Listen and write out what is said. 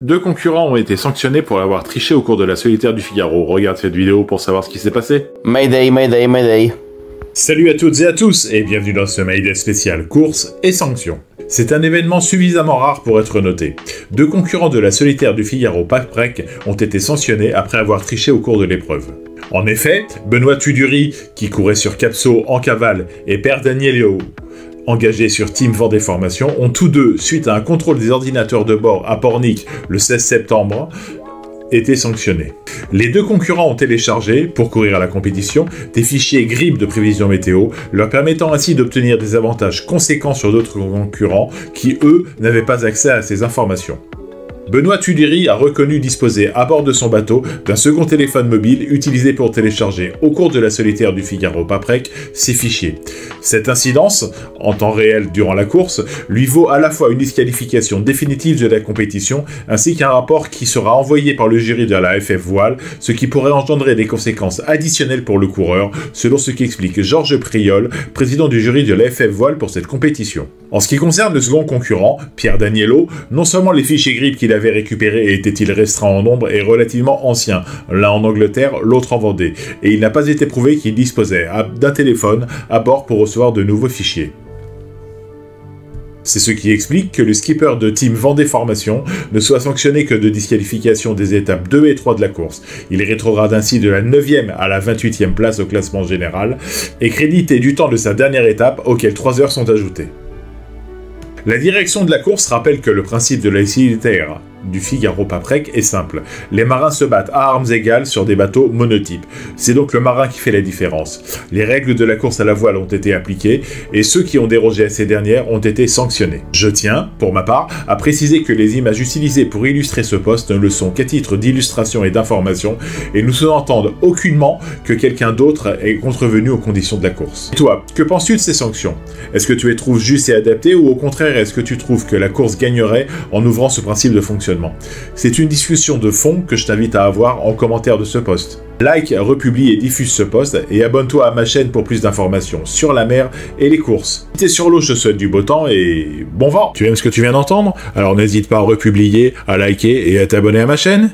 Deux concurrents ont été sanctionnés pour avoir triché au cours de la solitaire du Figaro. Regarde cette vidéo pour savoir ce qui s'est passé. Mayday, Mayday, Mayday. Salut à toutes et à tous et bienvenue dans ce Mayday spécial course et sanctions. C'est un événement suffisamment rare pour être noté. Deux concurrents de la solitaire du Figaro Paprec ont été sanctionnés après avoir triché au cours de l'épreuve. En effet, Benoît Tudury, qui courait sur Capso en cavale, et Père Daniello, engagés sur Team Vendée Formation, ont tous deux, suite à un contrôle des ordinateurs de bord à Pornic le 16 septembre, été sanctionnés. Les deux concurrents ont téléchargé, pour courir à la compétition, des fichiers GRIP de prévision météo, leur permettant ainsi d'obtenir des avantages conséquents sur d'autres concurrents qui, eux, n'avaient pas accès à ces informations. Benoît Tudury a reconnu disposer à bord de son bateau d'un second téléphone mobile utilisé pour télécharger au cours de la solitaire du Figaro Paprec ces fichiers. Cette incidence, en temps réel durant la course, lui vaut à la fois une disqualification définitive de la compétition ainsi qu'un rapport qui sera envoyé par le jury de la FF Voile, ce qui pourrait engendrer des conséquences additionnelles pour le coureur, selon ce qu'explique Georges Priol, président du jury de la FF Voile pour cette compétition. En ce qui concerne le second concurrent, Pierre Daniello, non seulement les fichiers GRIP qu'il avait récupérés étaient-ils restreints en nombre et relativement anciens, l'un en Angleterre, l'autre en Vendée, et il n'a pas été prouvé qu'il disposait d'un téléphone à bord pour recevoir de nouveaux fichiers. C'est ce qui explique que le skipper de Team Vendée Formation ne soit sanctionné que de disqualification des étapes 2 et 3 de la course. Il rétrograde ainsi de la 9e à la 28e place au classement général et crédité du temps de sa dernière étape auquel 3 heures sont ajoutées. La direction de la course rappelle que le principe de la solitaire du Figaro Paprec est simple. Les marins se battent à armes égales sur des bateaux monotypes. C'est donc le marin qui fait la différence. Les règles de la course à la voile ont été appliquées et ceux qui ont dérogé à ces dernières ont été sanctionnés. Je tiens, pour ma part, à préciser que les images utilisées pour illustrer ce post ne le sont qu'à titre d'illustration et d'information et ne sous-entendent aucunement que quelqu'un d'autre est contrevenu aux conditions de la course. Et toi, que penses-tu de ces sanctions? Est-ce que tu les trouves justes et adaptées ou au contraire est-ce que tu trouves que la course gagnerait en ouvrant ce principe de fonctionnement? C'est une discussion de fond que je t'invite à avoir en commentaire de ce post. Like, republie et diffuse ce post et abonne-toi à ma chaîne pour plus d'informations sur la mer et les courses. Si t'es sur l'eau, je te souhaite du beau temps et bon vent. Tu aimes ce que tu viens d'entendre? Alors n'hésite pas à republier, à liker et à t'abonner à ma chaîne.